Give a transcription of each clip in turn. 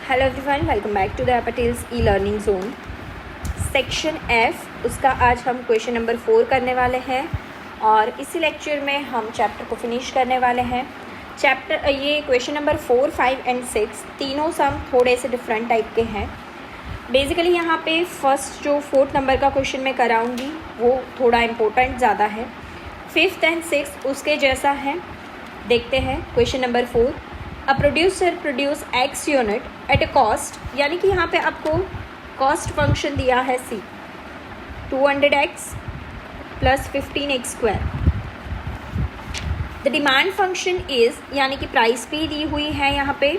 Hello everyone, welcome back to the Patel's e learning zone. Section F, उसका आज हम question number 4 करने वाले हैं और इसी लेक्चर में हम चैप्टर को फिनिश करने वाले हैं। ये क्वेश्चन नंबर 4, 5 एंड 6 तीनों सम थोड़े से डिफरेंट टाइप के हैं। बेसिकली यहाँ पे फर्स्ट जो 4th नंबर का क्वेश्चन मैं कराऊँगी वो थोड़ा इम्पोर्टेंट ज़्यादा है। 5th एंड 6th उसके जैसा है। देखते हैं question number 4। A producer produce x unit at a cost, यानी कि यहाँ पे आपको कॉस्ट फंक्शन दिया है सी 200x plus 15x²। The demand function is, यानी कि प्राइस भी दी हुई है यहाँ पे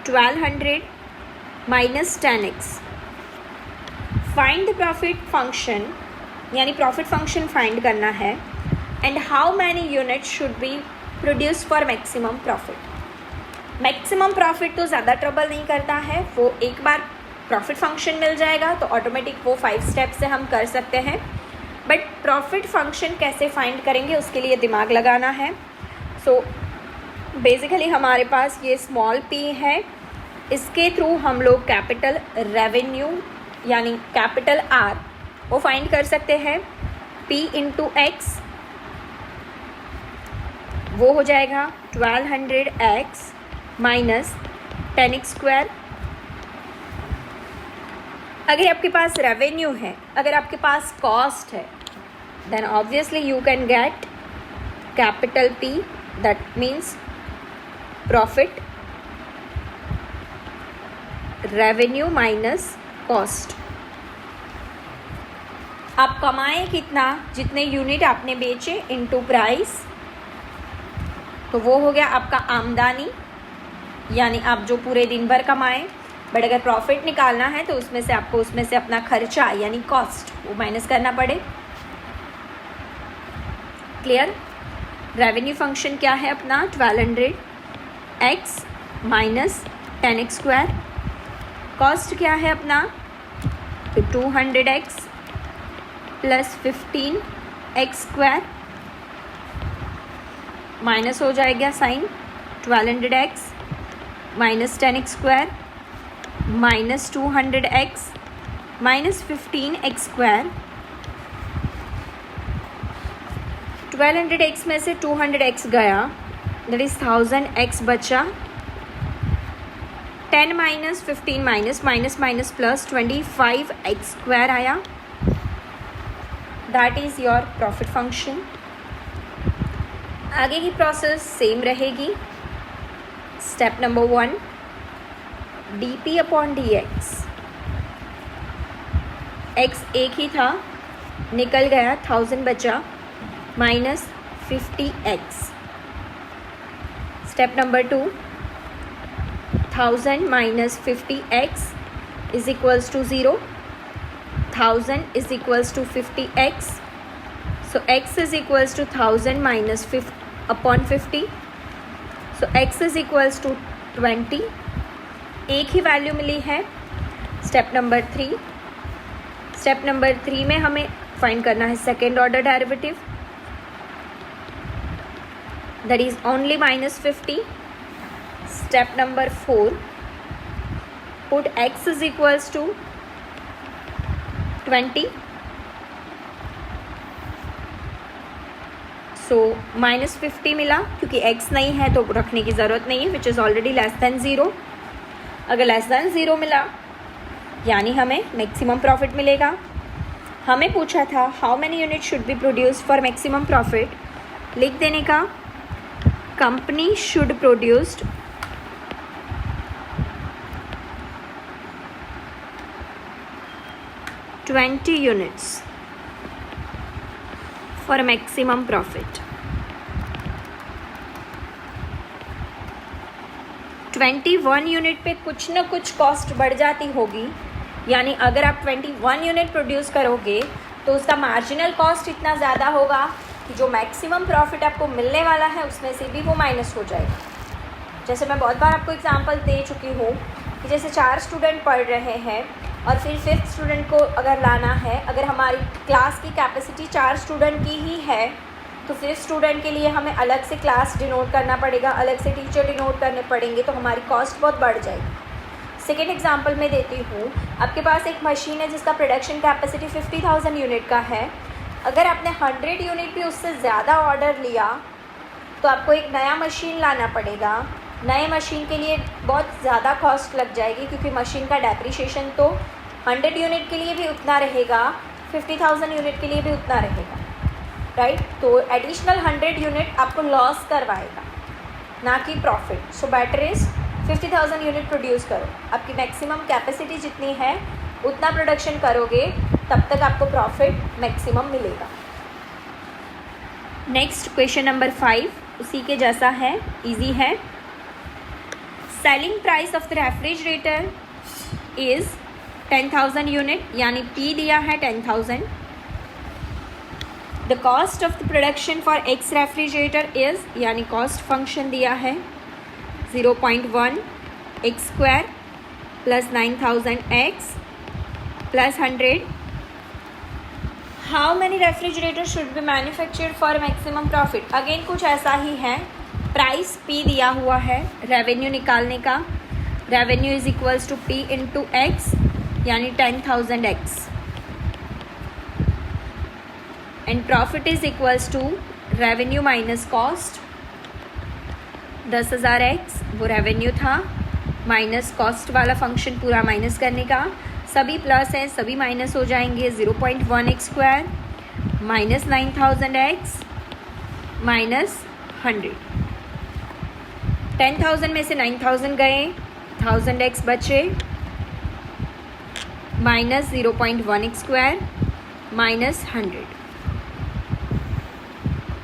1200 minus 10x। Find the profit function, यानी प्रॉफिट फंक्शन फाइंड करना है। And how many unit should be produce for maximum profit. Maximum profit तो ज़्यादा ट्रबल नहीं करता है, वो एक बार प्रॉफिट फंक्शन मिल जाएगा तो ऑटोमेटिक वो 5 स्टेप से हम कर सकते हैं। बट प्रॉफिट फंक्शन कैसे फाइंड करेंगे उसके लिए दिमाग लगाना है। सो बेसिकली हमारे पास ये स्मॉल p है, इसके थ्रू हम लोग कैपिटल रेवेन्यू यानी कैपिटल R वो फाइंड कर सकते हैं। p इंटू x वो हो जाएगा 1200x माइनस 10x²। अगर आपके पास रेवेन्यू है, अगर आपके पास कॉस्ट है, then obviously you can get capital P, that means profit revenue minus cost. आप कमाएं कितना, जितने यूनिट आपने बेचे इनटू प्राइस, तो वो हो गया आपका आमदनी, यानी आप जो पूरे दिन भर कमाएं। बट अगर प्रॉफिट निकालना है तो उसमें से आपको उसमें से अपना खर्चा यानी कॉस्ट वो माइनस करना पड़े। क्लियर? रेवेन्यू फंक्शन क्या है अपना 1200x माइनस 10x²। कॉस्ट क्या है अपना 200x प्लस 15x²। माइनस हो जाएगा sign 1200x minus 10x² minus 200x minus 15x²। 1200x में से 200x गया, दैट इज 1000x बचा। 10 minus 15 minus minus minus plus 25x² आया। That is your profit function. आगे की प्रोसेस सेम रहेगी। Step number 1, dp upon dx। x एक ही था, निकल गया, 1000 बचा, minus 50x। Step number 2, 1000 minus 50x is equals to 0। 1000 is equals to 50x, so x is equals to 1000 minus 50 upon 50, so x is equals to 20। एक ही value मिली है। Step number 3, step number 3 में हमें फाइंड करना है second order derivative, that is only minus 50। Step number 4, put x is equals to 20, so minus 50 मिला, क्योंकि x नहीं है तो रखने की ज़रूरत नहीं है, which is already less than 0। अगर लेस दैन 0 मिला यानी हमें मैक्सिमम प्रॉफिट मिलेगा। हमें पूछा था how many unit should be produce for maximum profit. लिख देने का, company should produced 20 units for maximum profit. 21 unit पे कुछ ना कुछ कॉस्ट बढ़ जाती होगी, यानी अगर आप 21 यूनिट प्रोड्यूस करोगे तो उसका मार्जिनल कॉस्ट इतना ज़्यादा होगा कि जो मैक्सिमम प्रॉफिट आपको मिलने वाला है उसमें से भी वो माइनस हो जाएगा। जैसे मैं बहुत बार आपको एग्जांपल दे चुकी हूँ कि जैसे 4 स्टूडेंट पढ़ रहे हैं और फिर 5th स्टूडेंट को अगर लाना है, अगर हमारी क्लास की कैपेसिटी 4 स्टूडेंट की ही है तो 5th स्टूडेंट के लिए हमें अलग से क्लास डिनोट करना पड़ेगा, अलग से टीचर डिनोट करने पड़ेंगे, तो हमारी कॉस्ट बहुत बढ़ जाएगी। सेकेंड एग्जाम्पल में देती हूँ। आपके पास एक मशीन है जिसका प्रोडक्शन कैपेसिटी 50,000 यूनिट का है। अगर आपने 100 यूनिट भी उससे ज़्यादा ऑर्डर लिया तो आपको एक नया मशीन लाना पड़ेगा। नए मशीन के लिए बहुत ज़्यादा कॉस्ट लग जाएगी, क्योंकि मशीन का डेप्रिसिएशन तो 100 यूनिट के लिए भी उतना रहेगा, 50,000 यूनिट के लिए भी उतना रहेगा, राइट। तो एडिशनल 100 यूनिट आपको लॉस करवाएगा, ना कि profit. So better is 50,000 unit produce करो। आपकी मैक्सिमम कैपेसिटी जितनी है उतना प्रोडक्शन करोगे, तब तक आपको प्रॉफिट मैक्सिमम मिलेगा। नेक्स्ट क्वेश्चन नंबर 5 उसी के जैसा है, इजी है। Selling price of the refrigerator is 10,000 unit, यानी P दिया है 10,000। The cost of the production for x refrigerator is, यानी कॉस्ट फंक्शन दिया है 0.1 x square plus 9,000 x plus 100। How many refrigerator should be manufactured for maximum profit. Again कुछ ऐसा ही है, price P दिया हुआ है, रेवेन्यू निकालने का। Revenue is equals to P into x, यानी 10,000 x, and profit is equals to revenue minus cost 10,000 x, वो रेवेन्यू था, माइनस कॉस्ट वाला फंक्शन पूरा माइनस करने का। सभी प्लस हैं, सभी माइनस हो जाएंगे। 0.1 x square minus 9,000 x minus 100। 10,000 में से 9,000 गए, 1000 एक्स बचे, minus 0.1 x square minus 100।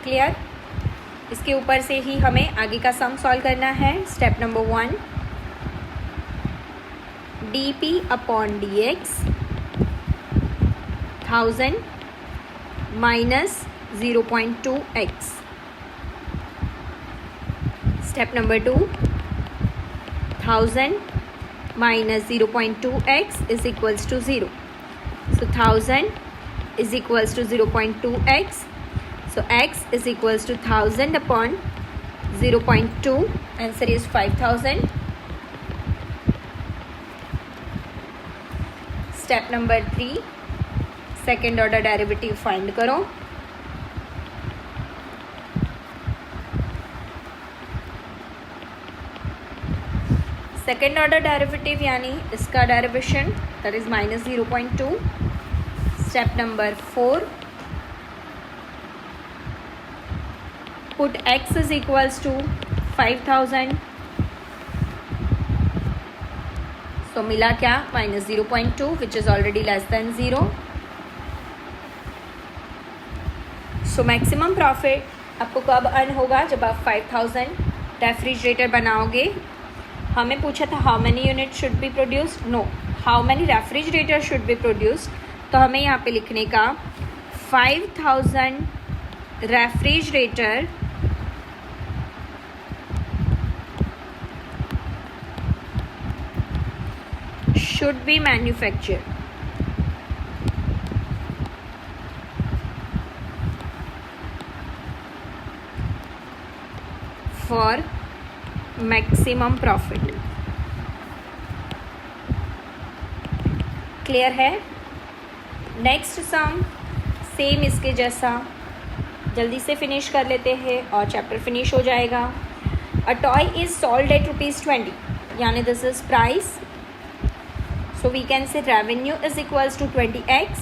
Clear. इसके ऊपर से ही हमें आगे का सम सॉल्व करना है। Step number 1, dP upon dx 1000 minus 0.2 x. Step number 2, 1000 minus 0.2 x is equals to 0। So 1000 is equals to 0.2 x. So x is equals to 1000 upon 0.2. Answer is 5,000. Step number 3, second order derivative find करो। Second order derivative यानी इसका derivation, that is minus 0.2. Step number 4, put x is equals to 5,000. So मिला क्या, minus 0.2 which is already less than 0. So maximum profit आपको कब earn होगा, जब आप 5,000 रेफ्रिजरेटर बनाओगे। हमें पूछा था how many unit should be produced, no, how many refrigerator should be produced. तो हमें यहाँ पे लिखने का 5,000 refrigerator should be manufactured for maximum profit। Clear है। नेक्स्ट सम सेम इसके जैसा, जल्दी से फिनिश कर लेते हैं और चैप्टर फिनिश हो जाएगा। A toy is sold at ₹20, यानी this is price. So we can say revenue is equals to 20x.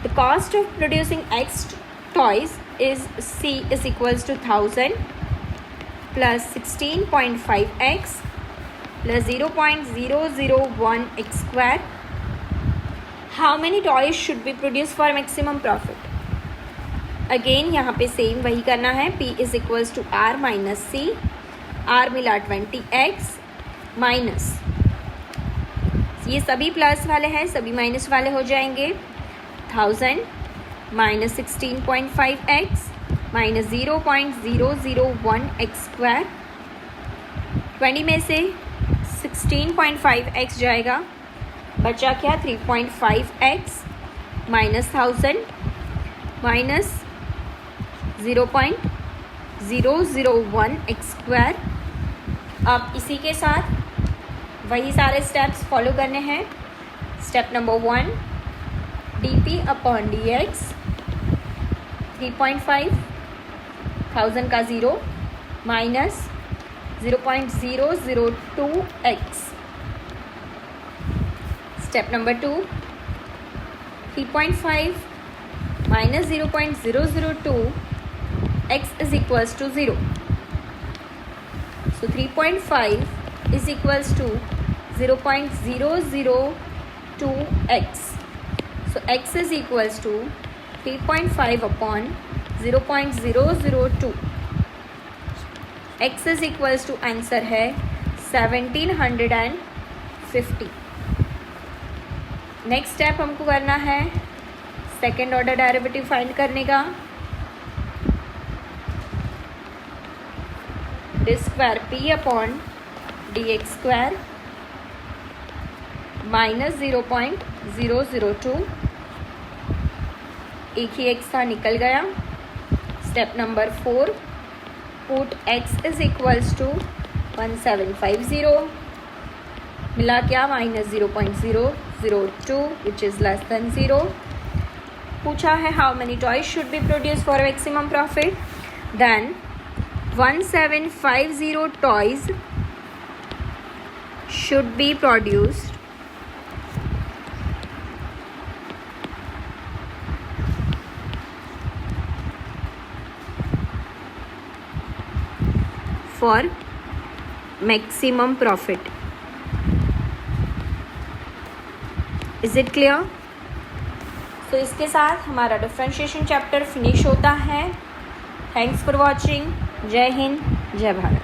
The cost of producing X toys is C is equals to 1000 plus 16.5x plus 0.001 x square. How many toys should be produced for maximum profit? Again यहाँ पे same वही करना है। P is equals to R minus C. R मिला 20x minus, ये सभी plus वाले हैं, सभी माइनस वाले हो जाएंगे। 1000 minus 16.5x minus 0.001 x square. 20 में से 16.5x जाएगा, बचा क्या, 3.5x minus 1000 minus 0.001 x square. अब इसी के साथ वही सारे स्टेप्स फॉलो करने हैं। Step number 1, dp upon dx 3.5 1000 का 0 minus 0.002x। Step number 2, 3.5 minus 0.002 x is equals to 0. So 3.5 is equals to 0.002 x. So x is equals to 3.5 upon 0.002. x is equals to answer है 1750। Next step हमको करना है second order derivative find करने का। D square p upon d x square minus 0.002, एक ही x था निकल गया। Step number 4, put x is equals to 1750, मिला क्या minus 0.002 which is less than 0। पूछा है how many toys should be produce for maximum profit, then 1750 toys should be produced for maximum profit. Is it clear? तो इसके साथ हमारा differentiation chapter finish होता है। Thanks for watching. जय हिंद, जय भारत।